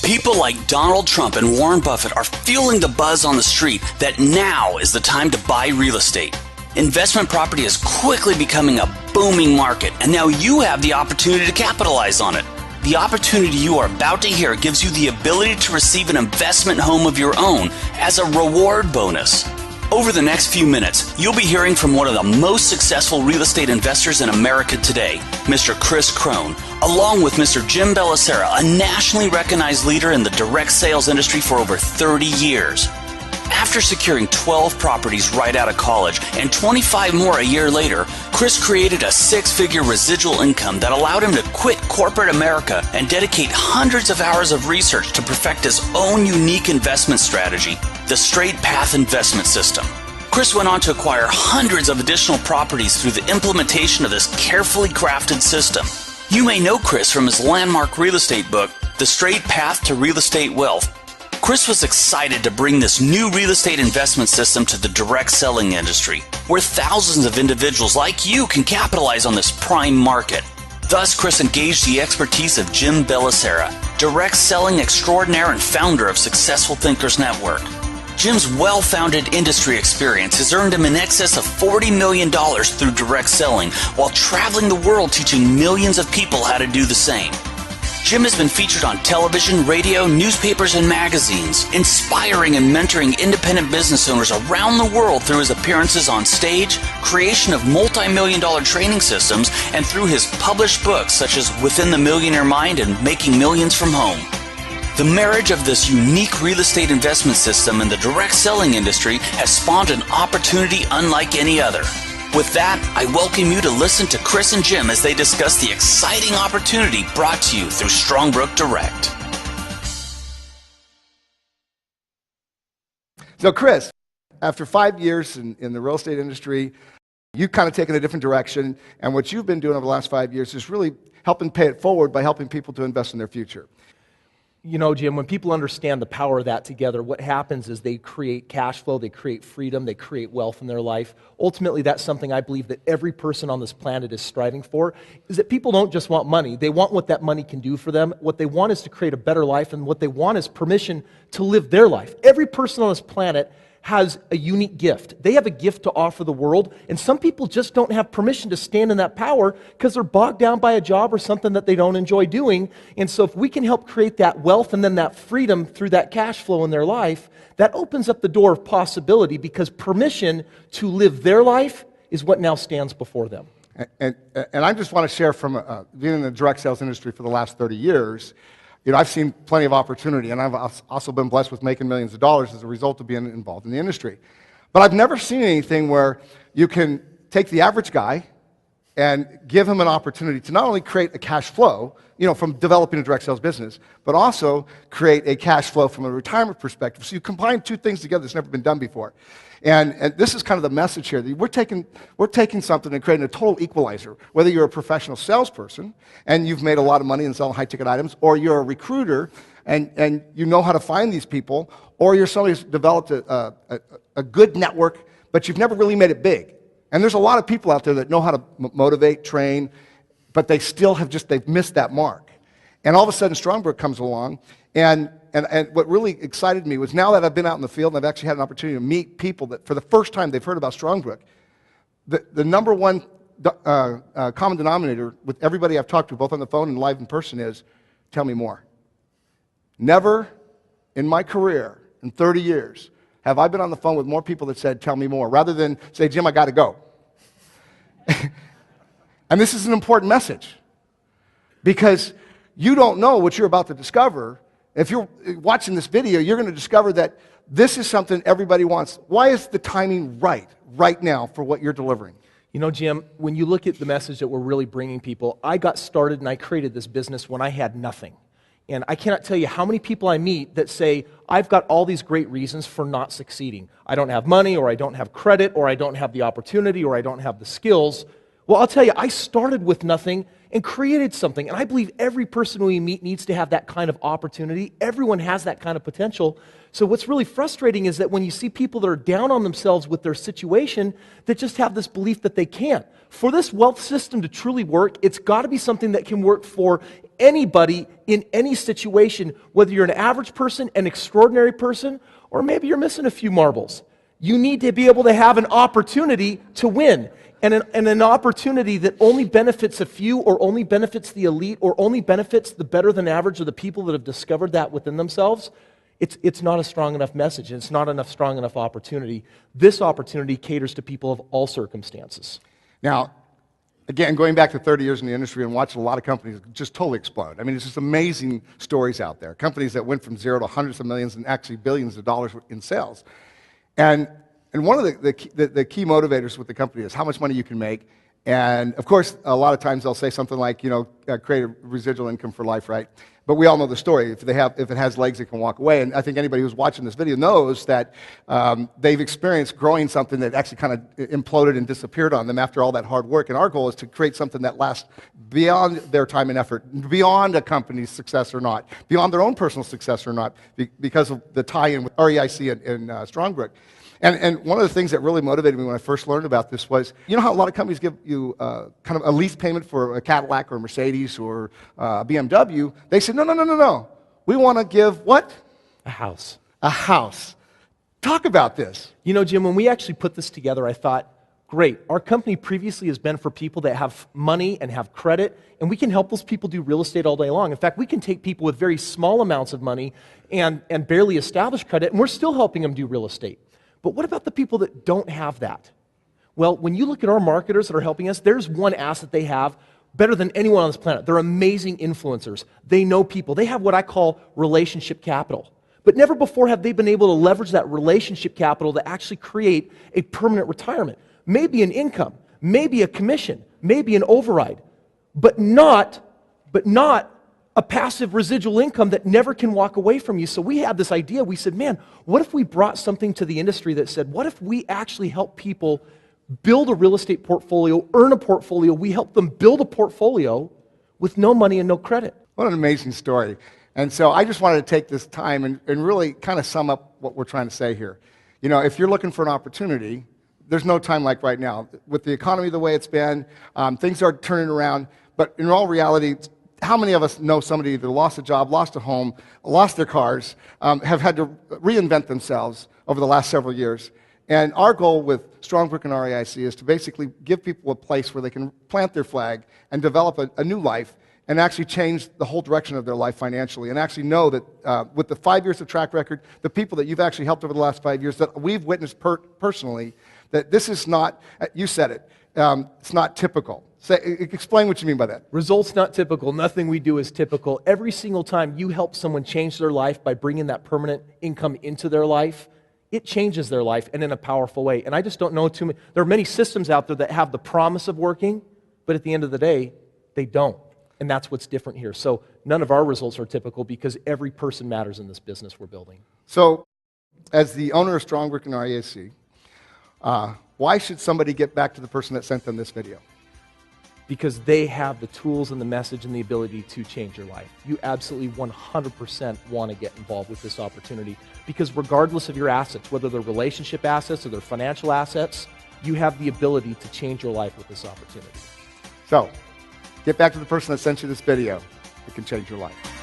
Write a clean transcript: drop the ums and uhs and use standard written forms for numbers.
People like Donald Trump and Warren Buffett are fueling the buzz on the street that now is the time to buy real estate. Investment property is quickly becoming a booming market, and now you have the opportunity to capitalize on it. The opportunity you are about to hear gives you the ability to receive an investment home of your own as a reward bonus. Over the next few minutes, you'll be hearing from one of the most successful real estate investors in America today, Mr. Chris Crone, along with Mr. Jim Bellicera, a nationally recognized leader in the direct sales industry for over 30 years. After securing 12 properties right out of college and 25 more a year later, Chris created a six-figure residual income that allowed him to quit corporate America and dedicate hundreds of hours of research to perfect his own unique investment strategy, the Straight Path Investment System. Chris went on to acquire hundreds of additional properties through the implementation of this carefully crafted system. You may know Chris from his landmark real estate book, The Straight Path to Real Estate Wealth. Chris was excited to bring this new real estate investment system to the direct selling industry, where thousands of individuals like you can capitalize on this prime market. Thus, Chris engaged the expertise of Jim Bellicera, direct selling extraordinaire and founder of Successful Thinkers Network. Jim's well-founded industry experience has earned him in excess of $40 million through direct selling, while traveling the world teaching millions of people how to do the same. Jim has been featured on television, radio, newspapers, and magazines, inspiring and mentoring independent business owners around the world through his appearances on stage, creation of multi-million-dollar training systems, and through his published books such as Within the Millionaire Mind and Making Millions from Home. The marriage of this unique real estate investment system and the direct selling industry has spawned an opportunity unlike any other. With that, I welcome you to listen to Chris and Jim as they discuss the exciting opportunity brought to you through Strongbrook Direct. So Chris, after 5 years in the real estate industry, you've kind of taken a different direction, and what you've been doing over the last 5 years is really helping pay it forward by helping people to invest in their future. You know, Jim, when people understand the power of that together, what happens is they create cash flow, they create freedom, they create wealth in their life. Ultimately, that's something I believe that every person on this planet is striving for, is that people don't just want money. They want what that money can do for them. What they want is to create a better life, and what they want is permission to live their life. Every person on this planet has a unique gift. They have a gift to offer the world, and some people just don't have permission to stand in that power because they're bogged down by a job or something that they don't enjoy doing. And so if we can help create that wealth and then that freedom through that cash flow in their life, that opens up the door of possibility, because permission to live their life is what now stands before them. And I just want to share from being in the direct sales industry for the last 30 years, you know, I've seen plenty of opportunity, and I've also been blessed with making millions of dollars as a result of being involved in the industry. But I've never seen anything where you can take the average guy and give him an opportunity to not only create a cash flow, you know, from developing a direct sales business, but also create a cash flow from a retirement perspective. So you combine two things together that's never been done before. And this is kind of the message here. We're taking something and creating a total equalizer. Whether you're a professional salesperson and you've made a lot of money in selling high-ticket items, or you're a recruiter and you know how to find these people, or you're somebody who's developed a good network, but you've never really made it big. And there's a lot of people out there that know how to motivate, train, but they still they've missed that mark. And all of a sudden, Strongbrook comes along, and what really excited me was, now that I've been out in the field and I've actually had an opportunity to meet people that for the first time they've heard about Strongbrook, the number one common denominator with everybody I've talked to, both on the phone and live in person, is, tell me more. Never in my career, in 30 years, have I been on the phone with more people that said, tell me more, rather than say, Jim, I got to go. And this is an important message, because you don't know what you're about to discover. If you're watching this video, you're going to discover that this is something everybody wants. Why is the timing right now for what you're delivering? You know, Jim, when you look at the message that we're really bringing people, I got started and I created this business when I had nothing. And I cannot tell you how many people I meet that say, I've got all these great reasons for not succeeding. I don't have money, or I don't have credit, or I don't have the opportunity, or I don't have the skills. Well, I'll tell you, I started with nothing and created something. And I believe every person we meet needs to have that kind of opportunity. Everyone has that kind of potential. So what's really frustrating is that when you see people that are down on themselves with their situation, that just have this belief that they can't. For this wealth system to truly work, it's got to be something that can work for anybody in any situation, whether you're an average person, an extraordinary person, or maybe you're missing a few marbles. You need to be able to have an opportunity to win. And an opportunity that only benefits a few, or only benefits the elite, or only benefits the better than average, or the people that have discovered that within themselves, it's not a strong enough message, and it's not enough strong enough opportunity. This opportunity caters to people of all circumstances. Now, again, going back to 30 years in the industry and watching a lot of companies just totally explode. I mean, it's just amazing stories out there. Companies that went from zero to hundreds of millions and actually billions of dollars in sales. And one of the key motivators with the company is how much money you can make. And of course, a lot of times they'll say something like, create a residual income for life, right? But we all know the story. If it has legs, it can walk away. And I think anybody who's watching this video knows that they've experienced growing something that actually kind of imploded and disappeared on them after all that hard work. And our goal is to create something that lasts beyond their time and effort, beyond a company's success or not, beyond their own personal success or not, because of the tie-in with REIC and Strongbrook. And one of the things that really motivated me when I first learned about this was, you know how a lot of companies give you kind of a lease payment for a Cadillac or a Mercedes or a BMW? They said, no. We want to give what? A house. A house. Talk about this. You know, Jim, when we actually put this together, I thought, great, our company previously has been for people that have money and have credit, and we can help those people do real estate all day long. In fact, we can take people with very small amounts of money and barely established credit, and we're still helping them do real estate. But what about the people that don't have that? Well, when you look at our marketers that are helping us, there's one asset they have better than anyone on this planet. They're amazing influencers. They know people. They have what I call relationship capital. But never before have they been able to leverage that relationship capital to actually create a permanent retirement. Maybe an income, maybe a commission, maybe an override, but not a passive residual income that never can walk away from you. So we had this idea. We said, man, what if we brought something to the industry that said, what if we actually help people build a real estate portfolio, earn a portfolio? We help them build a portfolio with no money and no credit. What an amazing story. And so I just wanted to take this time and really kind of sum up what we're trying to say here. You know, if you're looking for an opportunity, there's no time like right now. With the economy the way it's been, things are turning around. But in all reality, how many of us know somebody either lost a job, lost a home, lost their cars, have had to reinvent themselves over the last several years? And our goal with Strongbrook and REIC is to basically give people a place where they can plant their flag and develop a new life and actually change the whole direction of their life financially, and actually know that with the 5 years of track record, the people that you've actually helped over the last 5 years that we've witnessed personally, that this is not, you said it, it's not typical. Explain what you mean by that. Results not typical. Nothing we do is typical. Every single time you help someone change their life by bringing that permanent income into their life, it changes their life and in a powerful way. And I just don't know too many. There are many systems out there that have the promise of working, but at the end of the day, they don't. And that's what's different here. So none of our results are typical because every person matters in this business we're building. So as the owner of Strongbrook and REIC, why should somebody get back to the person that sent them this video? Because they have the tools and the message and the ability to change your life. You absolutely 100% want to get involved with this opportunity because regardless of your assets, whether they're relationship assets or they're financial assets, you have the ability to change your life with this opportunity. So, get back to the person that sent you this video. It can change your life.